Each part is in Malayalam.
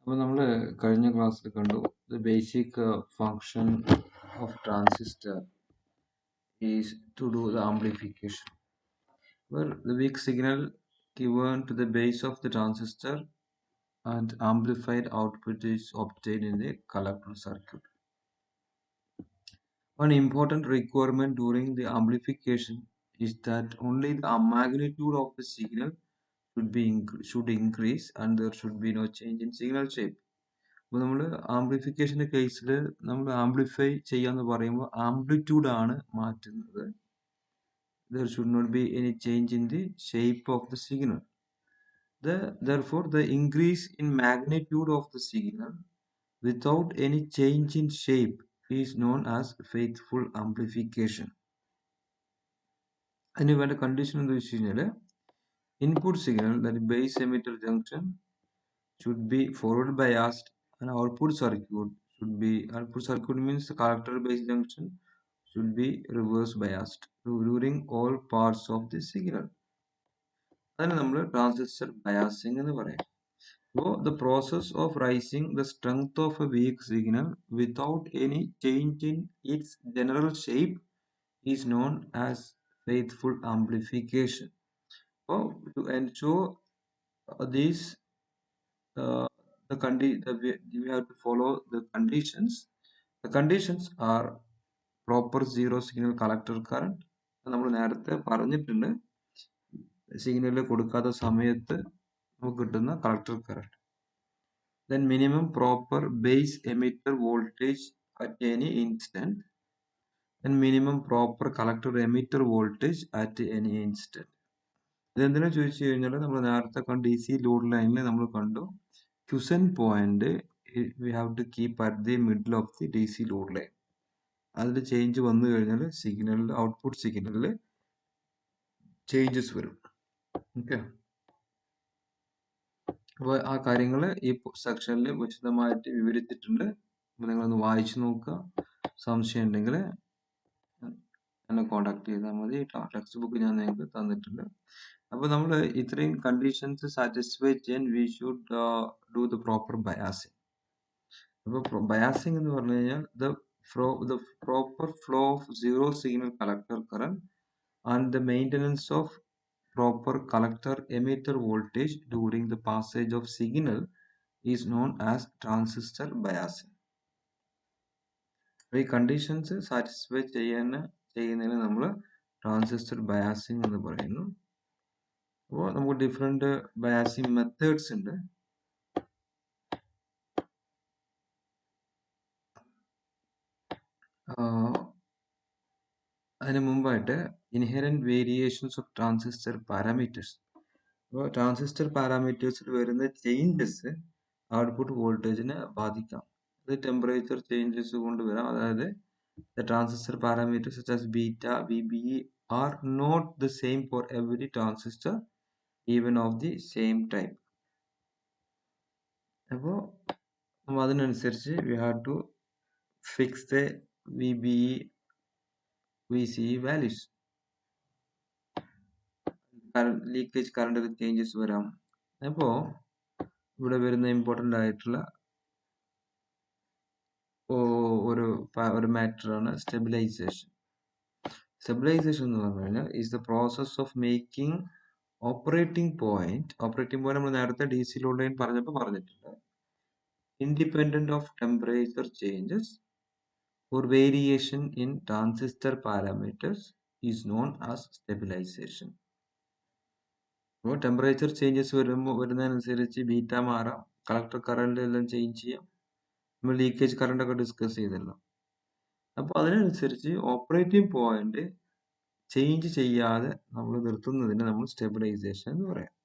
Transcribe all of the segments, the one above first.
അപ്പോൾ നമ്മൾ കഴിഞ്ഞ ക്ലാസ്സിൽ കണ്ടു the basic function of transistor is to do the amplification, where the weak signal given to the base of the transistor and amplified output is obtained in the collector circuit. One important requirement during the amplification is that only the magnitude of the signal should increase and there should be no change in signal shape. അപ്പോൾ നമ്മൾ ആംപ്ലിഫിക്കേഷൻ്റെ കേസിൽ നമ്മൾ ആംപ്ലിഫൈ ചെയ്യാന്ന് പറയുമ്പോൾ ആംപ്ലിറ്റ്യൂഡ് ആണ് മാറ്റുന്നത്. there should not be any change in the shape of the signal. Therefore, the increase in magnitude of the signal without any change in shape is known as faithful amplification. അതിന് വേണ്ട കണ്ടീഷൻ എന്താ വെച്ച് കഴിഞ്ഞാൽ input signal that base emitter junction should be forward biased and output circuit means the collector base junction should be reverse biased during all parts of the signal. അതിന് നമ്മൾ ട്രാൻസിസ്റ്റർ ബയാസിംഗ് എന്ന് പറയും. So the process of raising the strength of a weak signal without any change in its general shape is known as faithful amplification. So to ensure this we have to follow the conditions. The conditions are proper zero signal collector current. നമ്മൾ നേരത്തെ പറഞ്ഞിട്ടുണ്ട് സിഗ്നൽ കൊടുക്കാത്ത സമയത്ത് നമുക്ക് കിട്ടുന്ന collector current. Then minimum proper base emitter voltage at any instant. Then minimum proper collector emitter voltage at any instant. ഇതെന്തിനാ ചോദിച്ചു കഴിഞ്ഞാൽ നമ്മൾ നേരത്തെ കണ്ടു DC ലോഡ് ലൈനിൽ നമ്മൾ കണ്ടു ക്യുസെന്റ് point we have to keep at the middle of the DC load line. അതിൽ ചേഞ്ച് വന്നു കഴിഞ്ഞാൽ സിഗ്നലിൽ ഔട്ട്പുട്ട് സിഗ്നലിൽ ചേഞ്ചസ് വരും. ഓക്കെ, അപ്പോൾ ആ കാര്യങ്ങൾ ഈ സെക്ഷനിൽ വിശദമായിട്ട് വിവരിച്ചിട്ടുണ്ട്. അപ്പോൾ നിങ്ങളൊന്ന് വായിച്ചു നോക്കുക. സംശയം ഉണ്ടെങ്കിൽ എന്നെ കോണ്ടാക്ട് ചെയ്താൽ മതി. ടെക്സ്റ്റ് ബുക്ക് ഞാൻ നിങ്ങൾക്ക് തന്നിട്ടുണ്ട്. അപ്പോൾ നമ്മൾ ഇത്രയും കണ്ടീഷൻസ് സാറ്റിസ്ഫൈ ചെയ്യാൻ we should do the proper biasing. അപ്പോൾ ബയാസിംഗ് എന്ന് പറഞ്ഞു കഴിഞ്ഞാൽ the proper flow of zero signal collector current and the maintenance of proper collector emitter voltage during the passage of signal is known as transistor biasing. ഈ കണ്ടീഷൻസ് സാറ്റിസ്ഫൈ ചെയ്യുന്നതിന് നമ്മൾ ട്രാൻസിസ്റ്റർ ബയാസിംഗ് എന്ന് പറയുന്നു. അപ്പോൾ നമുക്ക് ഡിഫറെന്റ് ബയാസിംഗ് മെത്തേഡ്സ് ഉണ്ട്. അതിന് മുമ്പായിട്ട് inherent variations of transistor parameters. അപ്പോൾ ട്രാൻസിസ്റ്റർ പാരാമീറ്റേഴ്സിൽ വരുന്ന ചേഞ്ചസ് ഔട്ട്പുട്ട് വോൾട്ടേജിനെ ബാധിക്കാം. അത് ടെമ്പറേച്ചർ ചേഞ്ചസ് കൊണ്ടുവരാം. അതായത് the transistor parameters such as beta, VBE are not the same for every transistor even of the same type. അപ്പോൾ അതിനനുസരിച്ച് we have to fix the VBE, VCE values. Leakage current changes വരാം. അപ്പോൾ ഇവിടെ വരുന്ന ഇമ്പോർട്ടൻ്റ് ആയിട്ടുള്ള ഒരു മാറ്ററാണ് സ്റ്റെബിലൈസേഷൻ. സ്റ്റെബിലൈസേഷൻ എന്ന് പറഞ്ഞു കഴിഞ്ഞാൽ is the process of making operating point നമ്മൾ നേരത്തെ DC ലോഡ് ലൈൻ പറഞ്ഞിട്ടുണ്ട്. Independent of temperature changes or variation in transistor parameters is known as stabilization. അപ്പോൾ ടെമ്പറേച്ചർ ചേഞ്ചസ് വരുന്നതനുസരിച്ച് ബീറ്റ മാറാം, കളക്ടർ കറണ്ട് എല്ലാം ചേഞ്ച് ചെയ്യാം. നമ്മൾ ലീക്കേജ് കറണ്ട് ഒക്കെ ഡിസ്കസ് ചെയ്തല്ലോ. അപ്പോൾ അതിനനുസരിച്ച് ഓപ്പറേറ്റിംഗ് പോയിന്റ് ചേഞ്ച് ചെയ്യാതെ നമ്മൾ നിർത്തുന്നതിന് നമ്മൾ സ്റ്റെബിലൈസേഷൻ എന്ന് പറയാം.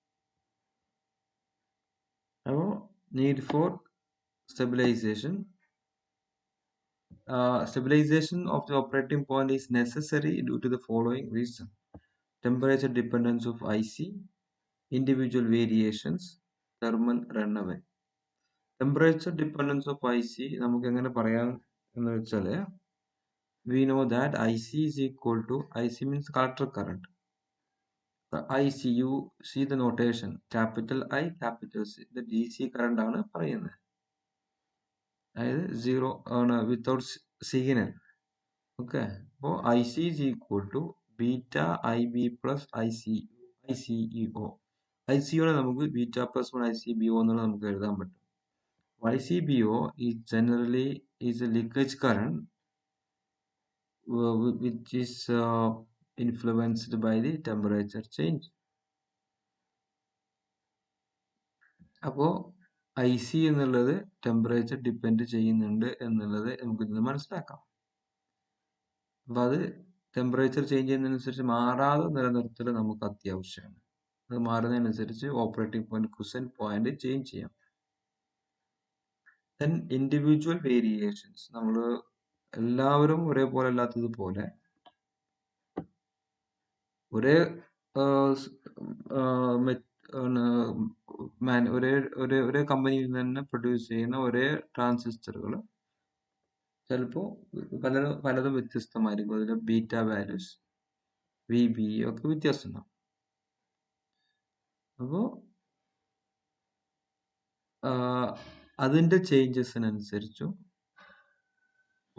അപ്പോൾ need for stabilization. Stabilization of the operating point is necessary due to the following reason: temperature dependence of IC, individual variations, thermal runaway. Temperature dependence of IC നമുക്ക് എങ്ങനെ പറയാം എന്ന് വെച്ചാൽ we know that IC is equal to, IC means collector current. IC, you see the notation, capital I, capital C, the DC current ആണ് പറയുന്നത്. അതായത് സീറോ ആണ് വിത്തൗട്ട് സിഗ്നൽ. ഓക്കെ, അപ്പോൾ I C is equal to beta I B plus I C E O. I C one നമുക്ക് beta plus one I C B O എന്നുള്ളത് നമുക്ക് എഴുതാൻ പറ്റും. I C B O is generally is a leakage current which is influenced by the temperature change. അപ്പോൾ ഐ സി എന്നുള്ളത് ടെമ്പറേച്ചർ ഡിപ്പെൻഡ് ചെയ്യുന്നുണ്ട് എന്നുള്ളത് നമുക്ക് ഇതിന് മനസ്സിലാക്കാം. അപ്പോൾ അത് ടെമ്പറേച്ചർ ചേഞ്ച് ചെയ്യുന്നതിനനുസരിച്ച് മാറാതെ നിലനിർത്തൽ നമുക്ക് അത്യാവശ്യമാണ്. അത് മാറുന്നതിനനുസരിച്ച് operating point quiescent point change ചെയ്യാം. ദെൻ ഇൻഡിവിജ്വൽ വേരിയേഷൻസ്, നമ്മൾ എല്ലാവരും ഒരേപോലെ അല്ലാത്തതുപോലെ ഒരേ ഒരേ കമ്പനിയിൽ നിന്ന് തന്നെ പ്രൊഡ്യൂസ് ചെയ്യുന്ന ഒരേ ട്രാൻസിസ്റ്ററുകൾ ചിലപ്പോൾ പലതും വ്യത്യസ്തമായിരിക്കും. അതിൽ ബീറ്റ വാല്യൂസ് വി ബി ഒക്കെ വ്യത്യാസം ഉണ്ടാവും. അപ്പോൾ അതിൻ്റെ ചേഞ്ചസിനനുസരിച്ചും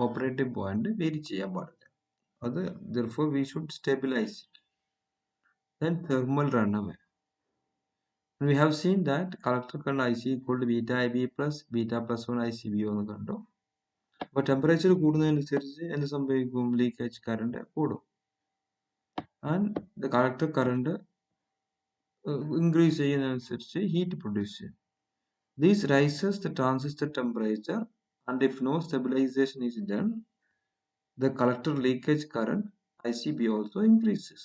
ഓപ്പറേറ്റിംഗ് പോയിന്റ് വേരി ചെയ്യാൻ പാടില്ല. അത് therefore we should stabilize it. Then thermal runaway. We have seen that collector current IC equal to beta IB plus beta plus 1 ICBO എന്ന് കണ്ടു. അപ്പോൾ ടെമ്പറേച്ചർ കൂടുന്നതനുസരിച്ച് എന്ത് സംഭവിക്കും? ലീക്കേജ് കറണ്ട് കൂടും. And the collector current increase ചെയ്യുന്നതനുസരിച്ച് ഹീറ്റ് പ്രൊഡ്യൂസ് ചെയ്യും. This raises the transistor temperature, and if no stabilization is done, the collector leakage current ICB also increases.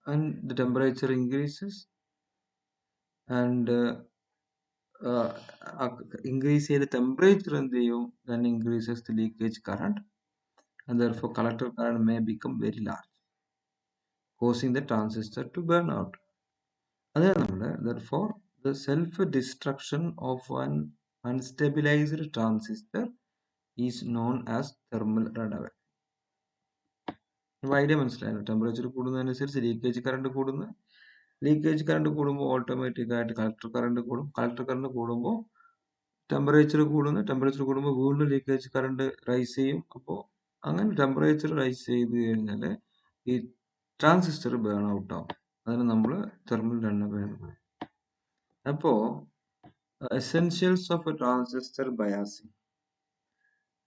And the temperature increases, and increase the temperature and then increases the leakage current, and therefore collector current may become very large, causing the transistor to burn out. Therefore the self-destruction of an unstabilized transistor is known as thermal runaway. Idea മനസ്സിലായല്ലോ? ടെമ്പറേച്ചർ കൂടുന്നതനുസരിച്ച് ലീക്കേജ് കറണ്ട് കൂടുന്നു. ലീക്കേജ് കറണ്ട് കൂടുമ്പോൾ ഓട്ടോമാറ്റിക് ആയിട്ട് കളക്ടർ കറണ്ട് കൂടും. കളക്ടർ കറണ്ട് കൂടുമ്പോൾ ടെമ്പറേച്ചർ കൂടുന്നു. ടെമ്പറേച്ചർ കൂടുമ്പോൾ വീണ്ടും ലീക്കേജ് കറണ്ട് റൈസ് ചെയ്യും. അപ്പോൾ അങ്ങനെ ടെമ്പറേച്ചർ റൈസ് ചെയ്ത് കഴിഞ്ഞാൽ ഈ ട്രാൻസിസ്റ്റർ ബേൺ ഔട്ട് ആവും. അതിന് നമ്മൾ തെർമൽ റണ്ണവേ എന്ന് പറയും. അപ്പോൾ essentials of A transistor biasing.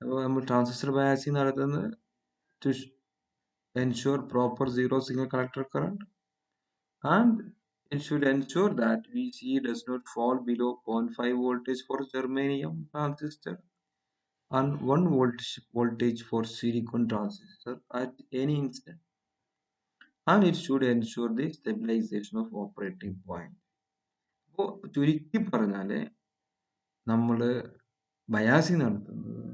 അപ്പോൾ നമ്മൾ ട്രാൻസിസ്റ്റർ ബയാസിംഗ് നടത്തുന്നത് to ensure proper zero signal collector current, and it should ensure that VC does not fall below 0.5 voltage for germanium transistor and 1 voltage for silicon transistor at any instant, and it should ensure the stabilization of operating point. അപ്പോൾ ചുരുക്കി പറഞ്ഞാൽ നമ്മൾ ബയാസിംഗ് നടത്തുന്നത്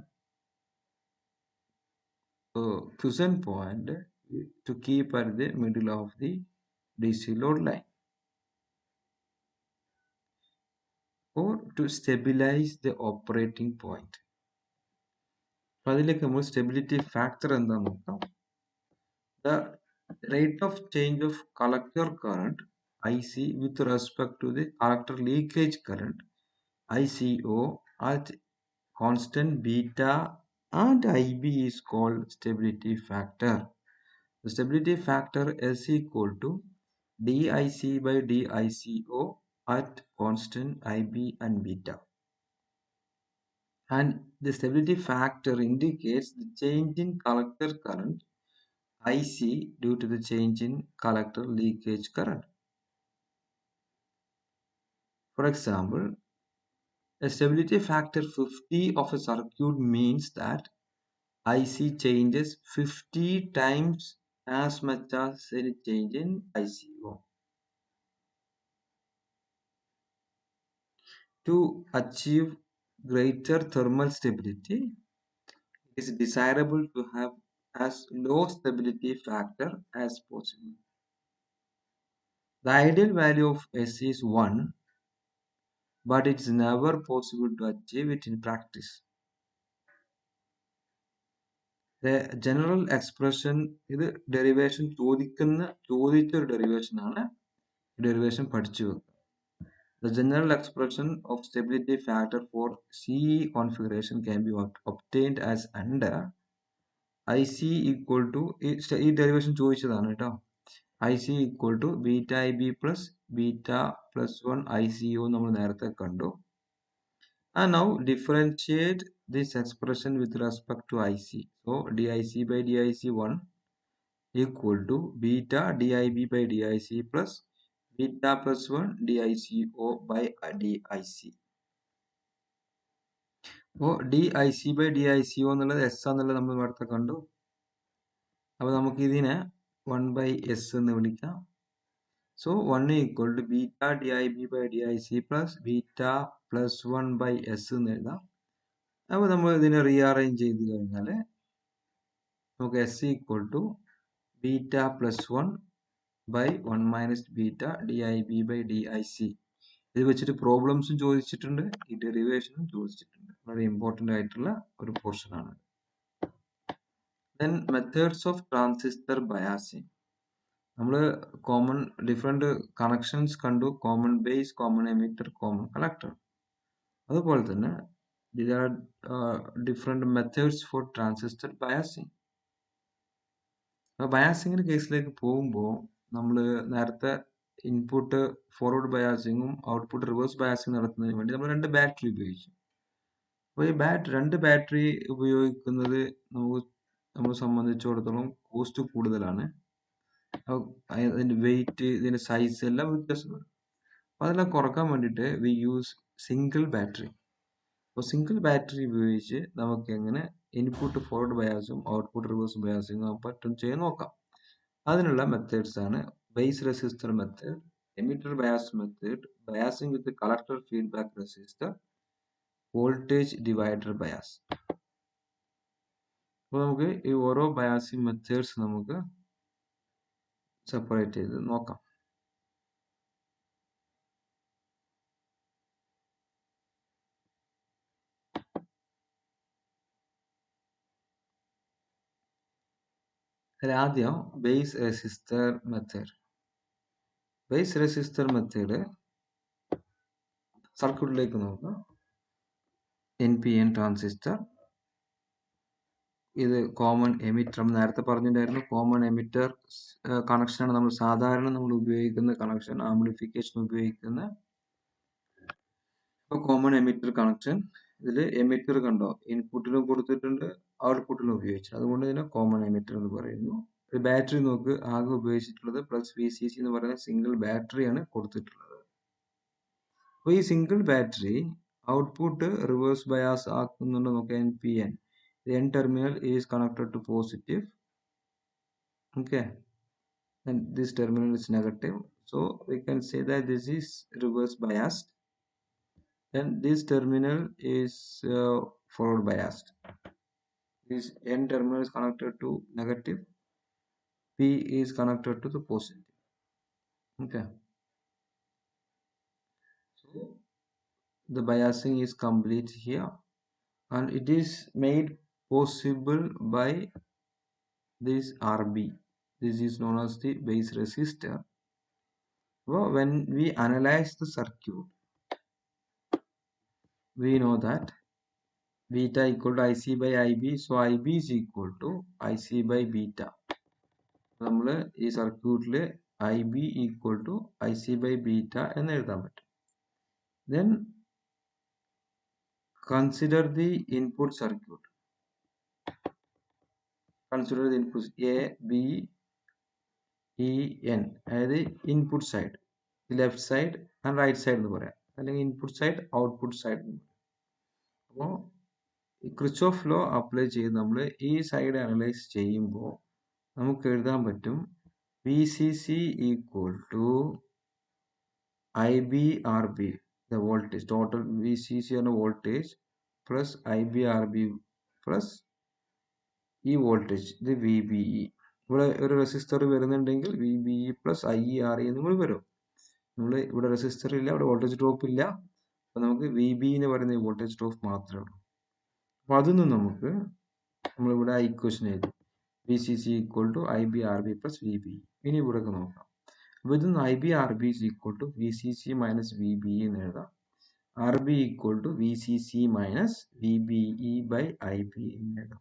quiescent point to keep at the middle of the DC load line or to stabilize the operating point. അപ്പോൾ അതിലേക്ക് നമ്മൾ സ്റ്റെബിലിറ്റി ഫാക്ടർ എന്താണെന്ന് നോക്കാം. The rate of change of collector current IC with respect to the collector leakage current ICO at constant beta and IB is called stability factor. The stability factor is equal to DIC by DICO at constant IB and beta. And the stability factor indicates the change in collector current IC due to the change in collector leakage current. For example, a stability factor 50 of a circuit means that IC changes 50 times as much as any change in ICO. To achieve greater thermal stability, it is desirable to have as low stability factor as possible. The ideal value of S is 1, but it's never possible to achieve it in practice. The general expression ഇത് ഡെറിവേഷൻ ചോദിച്ചൊരു ഡെറിവേഷൻ ആണ്. ഡെറിവേഷൻ പഠിച്ചു വെക്കുക. The general expression of stability factor for CE configuration can be obtained as under IC equal to ഈ ഡെറിവേഷൻ ചോദിച്ചതാണ് കേട്ടോ. IC equal to beta IB plus beta plus 1 ICO നമ്മൾ നേരത്തെ കണ്ടു. And now differentiate this expression with respect to IC. So DIC by DIC1 equal to beta DIB by DIC plus beta plus 1 DICO by DIC. അപ്പോൾ DIC by DICO എന്നുള്ളത് S എന്നുള്ളത് നമ്മൾ നേരത്തെ കണ്ടു. അപ്പോൾ നമുക്ക് ഇതിനെ 1 by S എന്ന് വിളിക്കാം. So 1 equal to beta DIB by DIC plus beta plus 1 by S എന്ന് എഴുതാം. അപ്പോൾ നമ്മൾ ഇതിനെ റീഅറേഞ്ച് ചെയ്ത് കഴിഞ്ഞാൽ നമുക്ക് S equal to beta plus 1 by 1 minus beta DIB by DIC. ഇത് വെച്ചിട്ട് പ്രോബ്ലംസും ചോദിച്ചിട്ടുണ്ട്, ഈ ഡെറിവേഷനും ചോദിച്ചിട്ടുണ്ട്. വളരെ ഇമ്പോർട്ടൻ്റ് ആയിട്ടുള്ള ഒരു പോർഷൻ ആണ്. Then methods of transistor biasing. നമ്മൾ കോമൺ ഡിഫറെൻറ്റ് കണക്ഷൻസ് കണ്ടു. Common base, common emitter, common collector. അതുപോലെ തന്നെ there are different methods for transistor biasing. ബയാസിങ്ങിൻ്റെ കേസിലേക്ക് പോകുമ്പോൾ നമ്മൾ നേരത്തെ ഇൻപുട്ട് ഫോർവേഡ് ബയാസിങ്ങും ഔട്ട്പുട്ട് റിവേഴ്സ് ബയാസിങ് നടത്തുന്നതിന് വേണ്ടി നമ്മൾ 2 ബാറ്ററി ഉപയോഗിച്ചു. അപ്പോൾ ഈ രണ്ട് ബാറ്ററി ഉപയോഗിക്കുന്നത് നമ്മളെ സംബന്ധിച്ചിടത്തോളം കോസ്റ്റ് കൂടുതലാണ്. അതിൻ്റെ വെയിറ്റ്, ഇതിൻ്റെ സൈസ് എല്ലാം വ്യത്യാസം വരും. അപ്പോൾ അതെല്ലാം കുറക്കാൻ വേണ്ടിയിട്ട് വി യൂസ് സിംഗിൾ ബാറ്ററി. അപ്പോൾ സിംഗിൾ ബാറ്ററി ഉപയോഗിച്ച് നമുക്ക് എങ്ങനെ ഇൻപുട്ട് ഫോർവേഡ് ബയാസും ഔട്ട്പുട്ട് റിവേഴ്സ് ബയാസിങ്ങും പറ്റും ചെയ്യാൻ നോക്കാം. അതിനുള്ള മെത്തേഡ്സ് ആണ് base resistor method, emitter bias method, biasing with collector feedback resistor, voltage divider bias. അപ്പോൾ നമുക്ക് ഈ ഓരോ ബയാസിംഗ് മെത്തേഡ്സ് നമുക്ക് സെപ്പറേറ്റ് ചെയ്ത് നോക്കാം. ആദ്യം base resistor method. Base resistor method സർക്യൂട്ടിലേക്ക് നോക്കാം. NPN ട്രാൻസിസ്റ്റർ, ഇത് കോമൺ എമിറ്റർ. നമ്മൾ നേരത്തെ പറഞ്ഞിട്ടുണ്ടായിരുന്നു കോമൺ എമിറ്റർ കണക്ഷനാണ് നമ്മൾ സാധാരണ ഉപയോഗിക്കുന്ന കണക്ഷൻ, ആംപ്ലിഫിക്കേഷൻ ഉപയോഗിക്കുന്ന. ഇപ്പോൾ കോമൺ എമിറ്റർ കണക്ഷൻ, ഇതിൽ എമിറ്റർ കണ്ടോ, ഇൻപുട്ടിലും കൊടുത്തിട്ടുണ്ട്, ഔട്ട്പുട്ടിലും ഉപയോഗിച്ചു. അതുകൊണ്ട് ഇതിനെ കോമൺ എമിറ്റർ എന്ന് പറയുന്നു. ബാറ്ററി നോക്ക്, ആകെ ഉപയോഗിച്ചിട്ടുള്ളത് പ്ലസ് VCC എന്ന് പറയുന്ന സിംഗിൾ ബാറ്ററിയാണ് കൊടുത്തിട്ടുള്ളത്. അപ്പോൾ ഈ single battery output reverse bias ആക്കുന്നുണ്ട് നോക്കാം. NPN, the N terminal is connected to positive, okay, and this terminal is negative, so we can say that this is reverse biased, and this terminal is forward biased. This N terminal is connected to negative, P is connected to the positive, okay. So the biasing is complete here, and it is made possible by this RB. This is known as the base resistor. Well, when we analyze the circuit, we know that beta equal to IC by IB, so IB is equal to IC by beta. നമ്മൾ ഈ സർക്യൂട്ടിൽ IB equal to IC by beta എന്ന് എഴുതാൻ പറ്റും. Then consider the input circuit. Consider the inputs A, B, E, N. അതായത് input side, left side and right side എന്ന് പറയാം, അല്ലെങ്കിൽ ഇൻപുട്ട് സൈഡ്, ഔട്ട്പുട്ട് സൈഡ് എന്ന് പറയാം. അപ്പോൾ ഈ ക്രിച്ച്ഓഫ് ലോ അപ്ലൈ ചെയ്ത് നമ്മൾ ഈ സൈഡ് അനലൈസ് ചെയ്യുമ്പോൾ നമുക്ക് എഴുതാൻ പറ്റും VCC equal to IB/RB, the voltage, total VCC എന്ന വോൾട്ടേജ് പ്ലസ് IB/RB പ്ലസ് ഈ വോൾട്ടേജ്, ഇത് VBE. ഇവിടെ ഒരു റെസിസ്റ്റർ വരുന്നുണ്ടെങ്കിൽ VBE പ്ലസ് IERE എന്നും കൂടി വരും. നമ്മൾ ഇവിടെ റെസിസ്റ്റർ ഇല്ല, ഇവിടെ വോൾട്ടേജ് ഡ്രോപ്പ് ഇല്ല, അപ്പോൾ നമുക്ക് VBE എന്ന് പറയുന്ന വോൾട്ടേജ് ഡ്രോപ്പ് മാത്രമേ ഉള്ളൂ. അപ്പോൾ അതൊന്നും നമുക്ക് നമ്മളിവിടെ ഇക്വേഷൻ എഴുതി VCC equal to IB/RB plus VBE. ഇനി ഇവിടെ നോക്കാം. അപ്പോൾ ഇതൊന്ന് I B R B is equal to V C C minus V B എന്ന് എഴുതാം. R B equal to V C C minus V B E by I B എന്ന് എഴുതാം.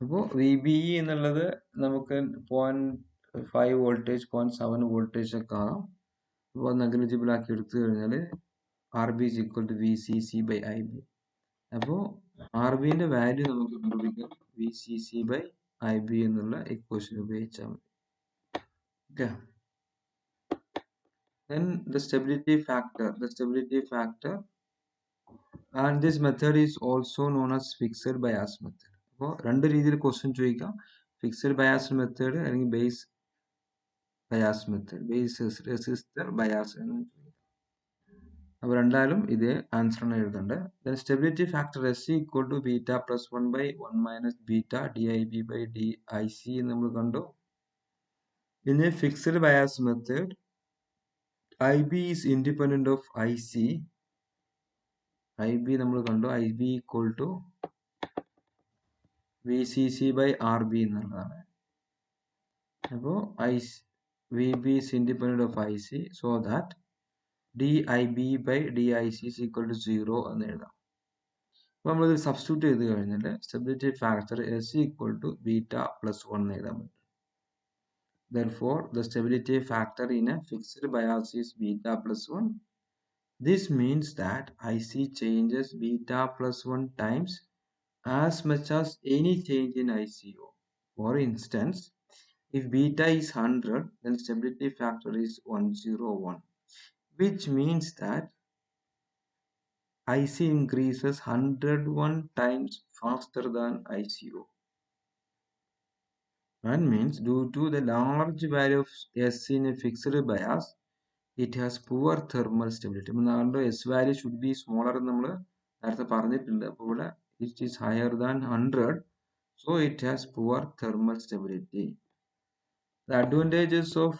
അപ്പോൾ വി ബി ഇ എന്നുള്ളത് നമുക്ക് 0.5 വോൾട്ടേജ് 0.7 വോൾട്ടേജ് ഒക്കെ ആകാം. അപ്പോൾ നെഗ്ലിജിബിൾ ആക്കി എടുത്തു കഴിഞ്ഞാൽ R B is equal to V C C by I B. അപ്പോൾ ആർ ബിന്റെ വാല്യൂ നമുക്ക് കണ്ടുപിടിക്കാം V C C by I B എന്നുള്ള ഇക്വേഷൻ ഉപയോഗിച്ചാൽ മതി. Okay. Then the stability factor and this method is also known as fixed bias method. അപ്പോൾ രണ്ട് രീതിയിൽ ക്വസ്റ്റ്യൻ ചോദിക്കാം, ഫിക്സഡ് ബയാസ് മെത്തേഡ് അല്ലെങ്കിൽ base bias method, base resistor bias എന്ന് ചോദിക്കാം. അപ്പോൾ രണ്ടായാലും ഇതേ ആൻസറാണ് എഴുതേണ്ടത്. Then stability factor S equal to beta plus 1 by 1 minus beta DIB by DIC എന്ന് നമ്മൾ കണ്ടു. In a fixed bias method IB is independent of IC. IB നമ്മൾ കണ്ടു, IB equal to VCC by RB എന്നുള്ളതാണ്. അപ്പോൾ VB is independent of IC, so that DIB by DIC is equal to 0 എന്ന് എഴുതാം. അപ്പോൾ നമ്മളിത് സബ്സ്റ്റിറ്റ്യൂട്ട് ചെയ്ത് കഴിഞ്ഞാൽ stability factor S equal to beta plus 1 എഴുതാൻ പറ്റും. Therefore, the stability factor in a fixed bias is beta plus 1. This means that IC changes beta plus 1 times as much as any change in ICO. For instance, if beta is 100, then stability factor is 101, which means that IC increases 101 times faster than ICO. That means due to the large value of S in a fixed bias, it has poor thermal stability. S value should be smaller എന്ന് നമ്മൾ നേരത്തെ പറഞ്ഞിട്ടുണ്ട്. അപ്പോൾ ഇവിടെ it is higher than 100, so it has poor thermal stability. The advantages of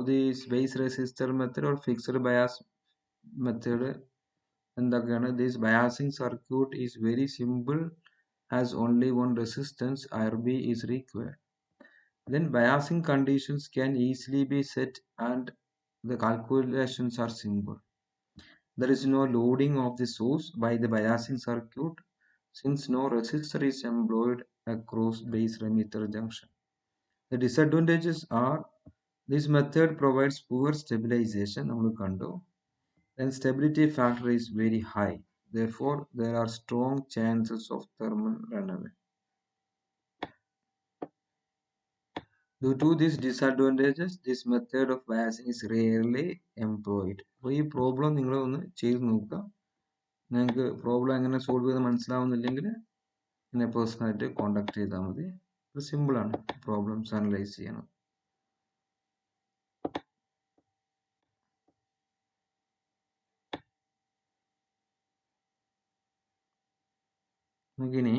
this base resistor method or fixed bias method എന്തൊക്കെയാണ്? This biasing circuit is very simple as only one resistance RB is required. Then biasing conditions can easily be set and the calculations are simple. There is no loading of the source by the biasing circuit since no resistor is employed across base emitter junction. The disadvantages are this method provides poor stabilization. Then stability factor is very high. Therefore, there are strong chances of thermal runaway. Due to these disadvantages, this method of biasing is rarely employed. അപ്പോൾ ഈ പ്രോബ്ലം നിങ്ങൾ ഒന്ന് ചെയ്ത് നോക്കുക. നിങ്ങൾക്ക് പ്രോബ്ലം എങ്ങനെ സോൾവ് ചെയ്ത് മനസ്സിലാവുന്നില്ലെങ്കിൽ എന്നെ പേഴ്സണലായിട്ട് കോൺടാക്ട് ചെയ്താൽ മതി. ഇത് സിമ്പിളാണ് പ്രോബ്ലംസ് അനലൈസ് ചെയ്യണം. നമുക്കിനി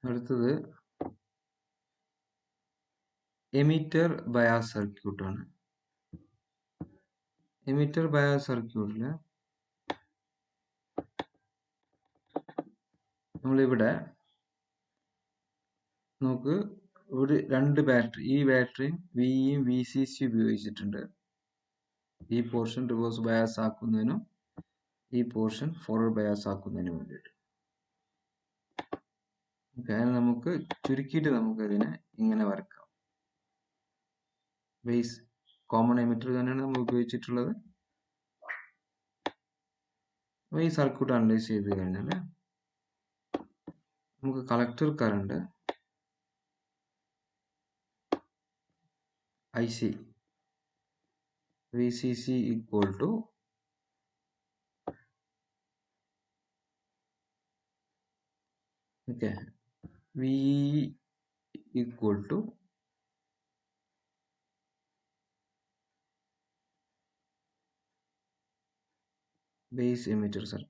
അടുത്തത് എമിറ്റർ ബയാസ് സർക്യൂട്ടാണ്. എമിറ്റർ ബയാസ് സർക്യൂട്ടിൽ നമ്മളിവിടെ നമുക്ക് രണ്ട് ബാറ്ററി, ഈ ബാറ്ററിയും വിയും വി സി സി ഉപയോഗിച്ചിട്ടുണ്ട്. ഈ പോർഷൻ റിവേഴ്സ് ബയാസ് ആക്കുന്നതിനും ഈ പോർഷൻ ഫോർവേഡ് ബയാസ് ആക്കുന്നതിനും വേണ്ടിയിട്ട്. നമുക്ക് ചുരുക്കിയിട്ട് നമുക്ക് ഇതിനെ ഇങ്ങനെ വരക്കാം. ബേസ് കോമൺ എമിറ്റർ തന്നെയാണ് നമ്മൾ ഉപയോഗിച്ചിട്ടുള്ളത്. അപ്പോൾ ഈ സർക്യൂട്ട് അനലൈസ് ചെയ്ത് കഴിഞ്ഞാൽ നമുക്ക് collector current IC VCC equal to V equal to base emitter circuit.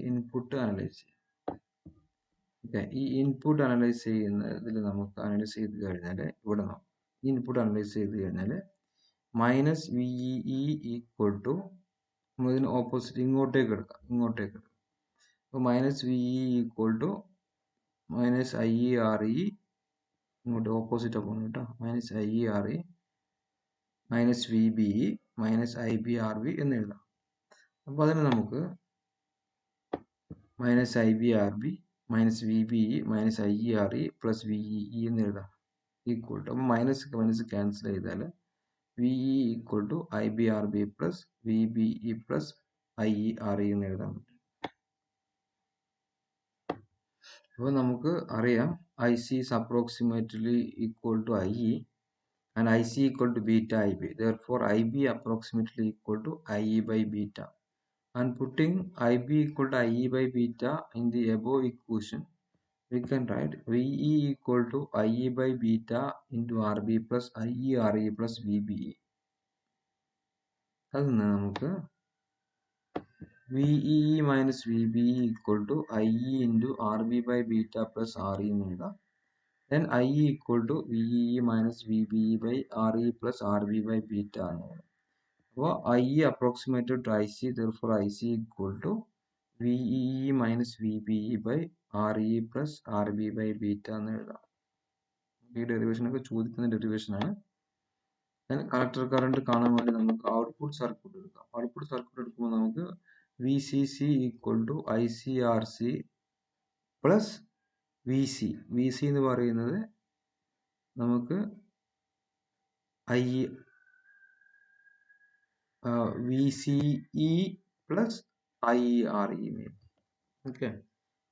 Input analyse ചെയ്യാം. ഈ ഇൻപുട്ട് അനലൈസ് ചെയ്യുന്നതിൽ നമുക്ക് അനലൈസ് ചെയ്ത് കഴിഞ്ഞാൽ ഇവിടെ ഇൻപുട്ട് അനലൈസ് ചെയ്ത് കഴിഞ്ഞാൽ minus V E equal to നമ്മളിതിന് ഓപ്പോസിറ്റ് ഇങ്ങോട്ടേക്ക് എടുക്കാം. അപ്പോൾ minus V E equal to minus I E R E, ഇങ്ങോട്ട് ഓപ്പോസിറ്റ് പോകണം കേട്ടോ. Minus I E R E minus V B E minus I B R B എന്ന് എഴുതാം. അപ്പോൾ അതിന് നമുക്ക് minus I B R B minus V B E minus I E R E plus V E എന്ന് എഴുതാം. ഈക്വൽ ടു, അപ്പോൾ മൈനസ് ക്യാൻസൽ ചെയ്താൽ V E equal to I B R B plus V B E plus I E R E എന്ന് എഴുതാൻ പറ്റും. അപ്പോൾ നമുക്ക് അറിയാം I C is approximately equal to IE and IC equal to beta IB. Therefore, IB approximately equal to IE by beta. And putting IB equal to IE by beta in the above equation, we can write VE equal to IE by beta into RB plus IE RE plus VBE. അതിൽ നിന്ന് നമുക്ക് VE minus VBE equal to IE into RB by beta plus RE എന്ന് എഴുതാം. Then IE equal to VE minus VBE by RE plus RB by beta എന്ന് എഴുതാം. അപ്പോൾ IE approximated to IC, therefore IC equal to VE minus VBE by RE plus RB by beta എന്ന് എഴുതാം. ഈ ഡെറിവേഷനൊക്കെ ചോദിക്കുന്ന ഡെറിവേഷനാണ്. കളക്ടർ കറണ്ട് കാണാൻ വേണ്ടി നമുക്ക് ഔട്ട്പുട്ട് സർക്യൂട്ട് എടുക്കാം. ഔട്ട്പുട്ട് സർക്യൂട്ട് എടുക്കുമ്പോൾ നമുക്ക് V C C equal to I C R C plus V C. V C എന്ന് പറയുന്നത് നമുക്ക് I V C E plus I R E. Okay,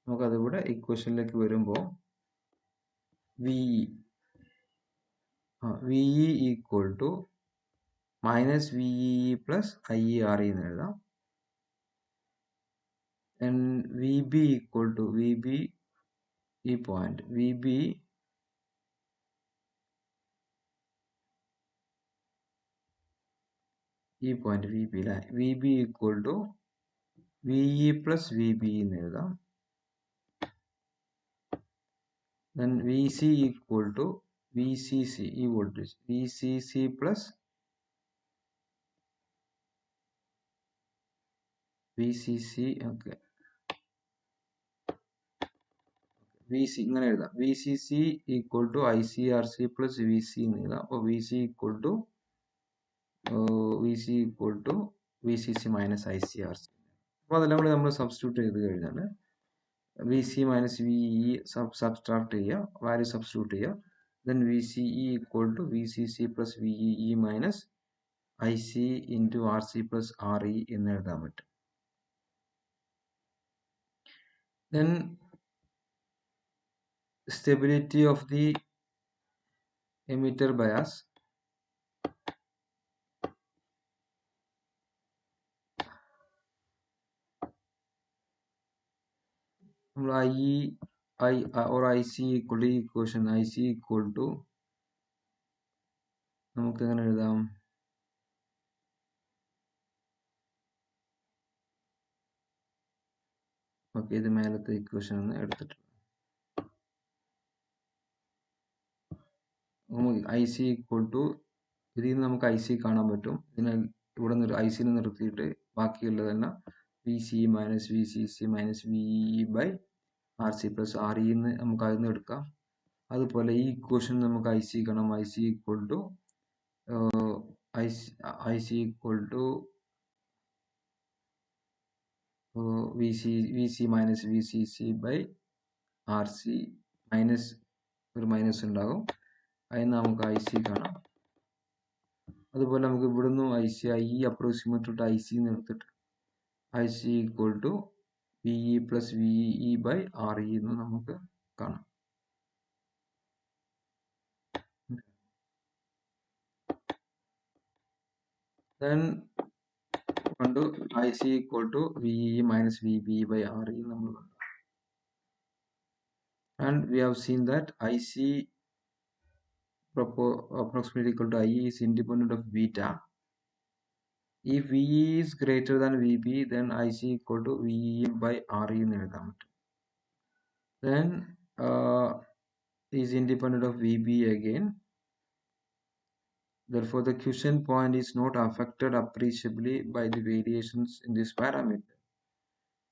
നമുക്കതിവിടെ ഇക്വേഷനിലേക്ക് വരുമ്പോൾ V E equal to minus V E plus I R E എന്ന് എഴുതാം. And VB equal to VB ഈ പോയിന്റ് VB ഈ പോയിന്റ് VB അല്ലേ, VB equal to VE plus VB എന്ന് എഴുതാം. Then VC equal to VCC ഈ voltage VCC plus VCC. Okay, V C ഇങ്ങനെ എഴുതാം. V C C equal to I C R C plus V C എന്ന് എഴുതാം. അപ്പോൾ V C equal to V C C minus I C R C. അപ്പോൾ അതെല്ലാം കൂടി നമ്മൾ സബ്സ്റ്റിറ്റ്യൂട്ട് ചെയ്ത് കഴിഞ്ഞാൽ V C minus V E subtract ചെയ്യുക, വാല്യൂ സബ്സ്റ്റിറ്റ്യൂട്ട് ചെയ്യുക. Then V C E equal to V C C plus V E minus I C into R C plus R E എന്ന് എഴുതാൻ പറ്റും. Then stability of the emitter bias. നമ്മൾ I or IC equal to equation IC equal to നമുക്ക് എങ്ങനെ എഴുതാം? ഓക്കെ, ഇത് മേലത്തെ ഇക്വേഷൻ ഒന്ന് എടുത്തിട്ടുണ്ട്. ഐ സി ഈക്വൽ ടു ഇതിൽ നിന്ന് നമുക്ക് ഐ സി കാണാൻ പറ്റും. ഇതിനെ ഇവിടെ നിന്ന് ഐ സിനെ നിർത്തിയിട്ട് ബാക്കിയുള്ളതെല്ലാം V C minus V C C minus V E by R C plus R E എന്ന് നമുക്ക് അതിൽ നിന്ന് എടുക്കാം. അതുപോലെ ഈ ഇക്വേഷൻ നമുക്ക് ഐ സി കാണാം. I C equal to I C equal to V C minus V C C by R C minus ഒരു മൈനസ് ഉണ്ടാകും. അതിന് നമുക്ക് ഐ സി കാണാം. അതുപോലെ നമുക്ക് ഇവിടുന്ന് I C I approximate I C എടുത്തിട്ട് I C equal to V E plus V E by R E എന്ന് നമുക്ക് കാണാം. ദെൻ കണ്ടു I C equal to V E minus V B by R E നമ്മൾ കണ്ടു. And we have seen that I C approximately equal to IE is independent of beta. If VE is greater than VB, then IC equal to VE by RE എന്ന് എഴുതാൻ പറ്റും. Then is independent of VB again. Therefore, the quiescent point is not affected appreciably by the variations in this parameter.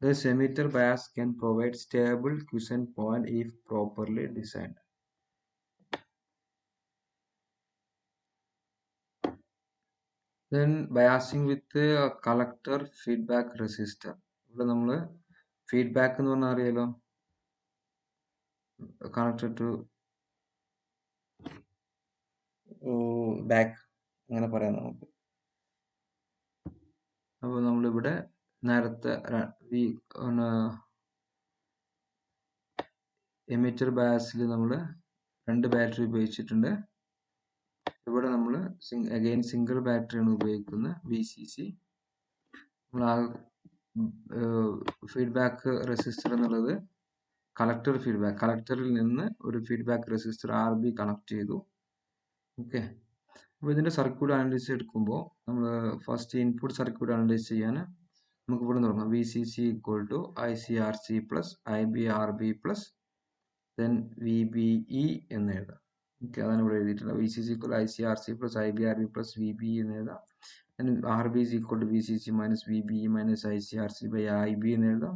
Thus, emitter bias can provide stable quiescent point if properly designed. Then biasing with the collector feedback resistor. ഇവിടെ നമ്മൾ ഫീഡ്ബാക്ക് എന്ന് പറഞ്ഞാൽ അറിയാലോ, കണക്റ്റഡ് ടു ബാക്ക് അങ്ങനെ പറയാം നമുക്ക്. അപ്പോൾ നമ്മളിവിടെ നേരത്തെ ഈ എമിറ്റർ ബയാസിൽ നമ്മൾ 2 ബാറ്ററി ഉപയോഗിച്ചിട്ടുണ്ട്. ഇവിടെ നമ്മൾ അഗൈൻ സിംഗിൾ ബാറ്ററിയാണ് ഉപയോഗിക്കുന്നത്, VCC. നമ്മൾ ആ ഫീഡ്ബാക്ക് റെസിസ്റ്റർ എന്നുള്ളത് കളക്ടർ ഫീഡ്ബാക്ക്, കളക്ടറിൽ നിന്ന് ഒരു ഫീഡ്ബാക്ക് റെസിസ്റ്റർ RB കണക്ട് ചെയ്തു. ഓക്കെ, അപ്പോൾ ഇതിൻ്റെ സർക്യൂട്ട് അനലൈസ് എടുക്കുമ്പോൾ നമ്മൾ ഫസ്റ്റ് ഇൻപുട്ട് സർക്യൂട്ട് അനലൈസ് ചെയ്യാൻ നമുക്ക് ഇവിടെ തുടങ്ങാം. VCC equal to ICRC plus IBRB plus then VBE എന്ന് എഴുതാം. ഓക്കെ, അതാണ് ഇവിടെ എഴുതിയിട്ടുള്ളത്. VCC equal ICRC plus IBRB plus VBE എന്ന് എഴുതാം. Then RB is equal to VCC minus VBE minus ICRC by IB എന്ന് എഴുതാം.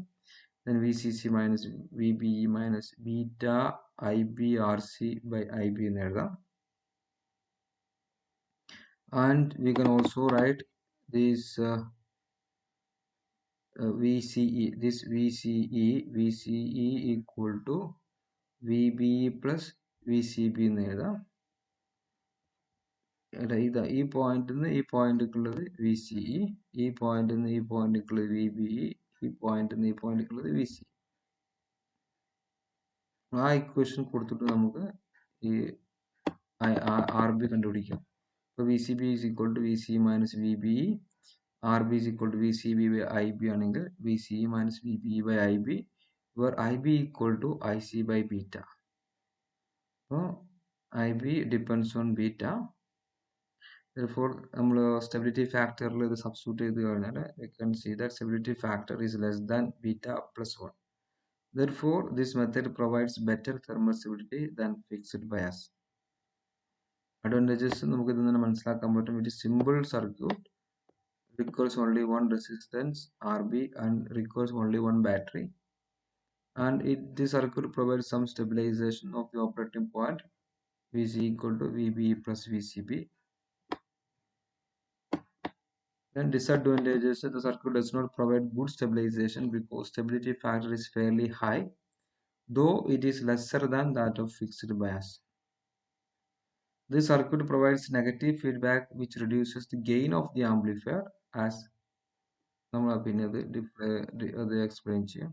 Then VCC minus VBE minus beta IBRC by IB എന്ന് എഴുതാം. And we can also write this VCE, this VCE equal to VBE plus VCB എന്ന് എഴുതാം. ഇതാ ഈ പോയിന്റിൽ നിന്ന് ഈ പോയിന്റിലേക്കുള്ളത് VCE, ഈ പോയിന്റിൽ നിന്ന് ഈ പോയിന്റിലേക്കുള്ളത് VBE, ഈ പോയിന്റിൽ നിന്ന് ഈ പോയിന്റിലേക്കുള്ളത് VCE. ആ ഇക്വേഷൻ കൊടുത്തിട്ട് നമുക്ക് ഈ RB കണ്ടുപിടിക്കാം. അപ്പോൾ VCB is equal to VCE minus VBE, RB is equal to VCB by IB ആണെങ്കിൽ VCE minus VBE by IB, where IB equal to IC by beta. അപ്പോൾ IB depends on beta. Therefore, നമ്മൾ സ്റ്റെബിലിറ്റി ഫാക്ടറിൽ ഇത് സബ്സ്റ്റിറ്റ്യൂട്ട് ചെയ്ത് കഴിഞ്ഞാൽ we can see that stability factor is less than beta plus 1. Therefore, this method provides better thermal stability than fixed bias. Advantages നമുക്ക് ഇതിൽ നിന്ന് മനസ്സിലാക്കാൻ പറ്റും. It is simple circuit, requires only one resistance RB and requires only one battery, and this circuit provides some stabilization of the operating point VC equal to VBE plus VCB. Then disadvantages, the circuit does not provide good stabilization because stability factor is fairly high, though it is lesser than that of fixed bias. This circuit provides negative feedback which reduces the gain of the amplifier as നമ്മൾ പിന്നെ അത് എക്സ്പ്ലെയിൻ ചെയ്യാം.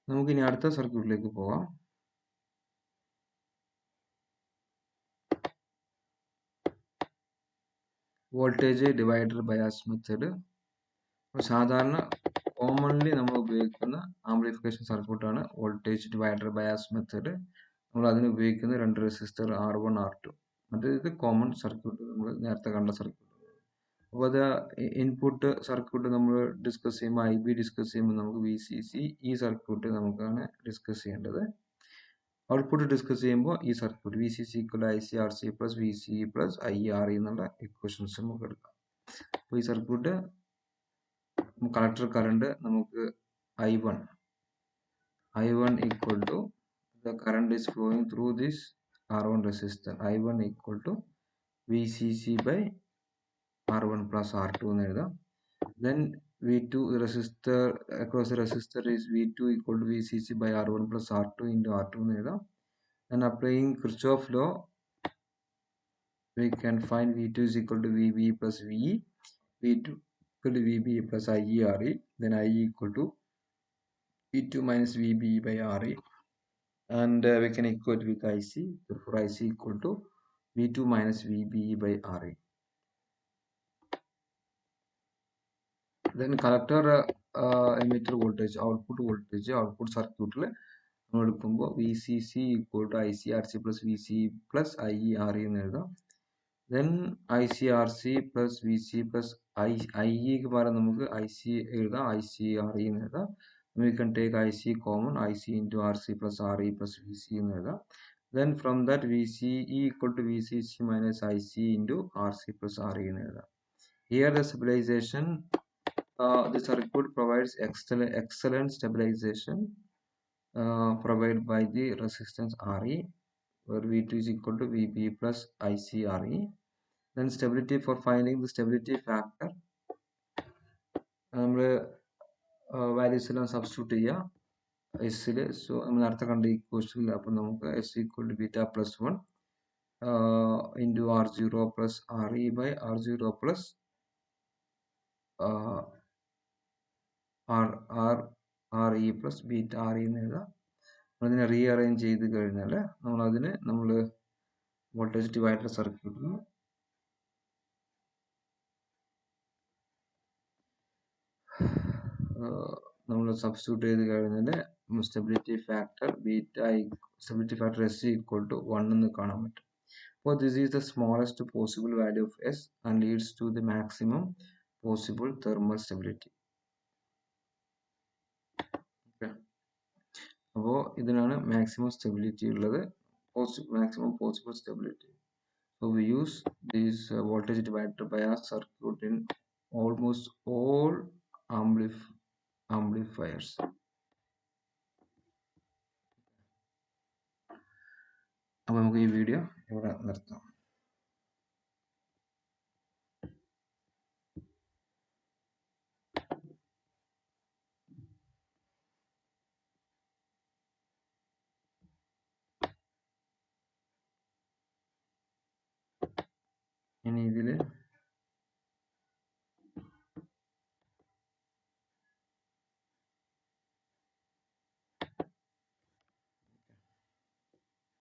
നമുക്കിനി അടുത്ത സർക്യൂട്ടിലേക്ക് പോകാം. വോൾട്ടേജ് ഡിവൈഡർ ബയാസ് മെത്തേഡ് സാധാരണ കോമൺലി നമ്മൾ ഉപയോഗിക്കുന്ന ആംപ്ലിഫിക്കേഷൻ സർക്യൂട്ടാണ് വോൾട്ടേജ് ഡിവൈഡർ ബയാസ് മെത്തേഡ്. നമ്മൾ അതിന് ഉപയോഗിക്കുന്ന 2 റെസിസ്റ്റർ R1 R2. മറ്റേത് കോമൺ സർക്യൂട്ട്, നമ്മൾ നേരത്തെ കണ്ട സർക്യൂട്ട്. അപ്പോൾ അത് ഇൻപുട്ട് സർക്യൂട്ട് നമ്മൾ ഡിസ്കസ് ചെയ്യുമ്പോൾ IB ഡിസ്കസ് ചെയ്യുമ്പോൾ നമുക്ക് VCC, ഈ സർക്യൂട്ട് നമുക്കാണ് ഡിസ്കസ് ചെയ്യേണ്ടത്. ഔട്ട്പുട്ട് ഡിസ്കസ് ചെയ്യുമ്പോൾ ഈ circuit VCC equal ICRC plus VCE plus IRE എന്നുള്ള ഇക്വേഷൻസ് നമുക്ക് എടുക്കാം. അപ്പോൾ ഈ സർക്യൂട്ട് കളക്ടർ കറണ്ട് നമുക്ക് I1 equal to the current is flowing through this R1 resistor. I1 equal to VCC by R1 plus R2 എന്ന് എഴുതാം. Then V2 resistor across the resistor is V2 equal to VCC by R1 plus R2 into R2 എന്ന് എഴുതാം. Then applying Kirchhoff law, we can find V2 is equal to VBE plus VE, V2 equal to VBE plus IE then IE equal to V2 minus VBE by RE, and we can equate with IC. Therefore, IC equal to V2 minus VBE by RE. Then collector emitter voltage, output circuit നമ്മൾ എടുക്കുമ്പോൾ VCC equal to ICRC plus VCE plus IERE എന്ന് എഴുതാം. Then ICRC plus VC plus IEക്ക് പകരം നമുക്ക് IC എഴുതാം, ICRE എന്ന് എഴുതാം. We can take IC common, IC into RC plus RE plus VC എന്ന് എഴുതാം. Then from that VCE equal to VCC minus IC into RC plus RE. Here the stabilization, the circuit provides excellent stabilization provided by the resistance RE, where V2 is equal to VB plus IC RE. Then stability, for finding the stability factor, നമ്മൾ വാല്യൂസ് എല്ലാം സബ്സ്റ്റിറ്റ്യൂട്ട് ചെയ്യുക എസ്സിൽ. സോ നമ്മൾ നേരത്തെ കണ്ട ഇക്വേഷനിൽ, അപ്പം നമുക്ക് S equal to beta plus 1 into R0 plus RE by R0 plus RE plus beta RE എന്ന് എഴുതാം. നമ്മളതിനെ റീ അറേഞ്ച് ചെയ്ത് കഴിഞ്ഞാൽ നമ്മൾ വോൾട്ടേജ് ഡിവൈഡർ സർക്യൂട്ടിൽ നമ്മൾ സബ്സ്റ്റിറ്റ്യൂട്ട് ചെയ്ത് കഴിഞ്ഞാൽ stability factor stability factor S equal to 1 എന്ന് കാണാൻ പറ്റും. അപ്പോൾ this is the smallest possible value of S and leads to the maximum possible thermal stability. Okay, അപ്പോൾ ഇതിനാണ് മാക്സിമം സ്റ്റെബിലിറ്റി ഉള്ളത്, maximum possible stability. So we use this voltage divider bias circuit in almost all amplifiers. അപ്പോൾ നമുക്ക് ഈ വീഡിയോ ഇവിടെ നിർത്താം. ഇനി ഇതിൽ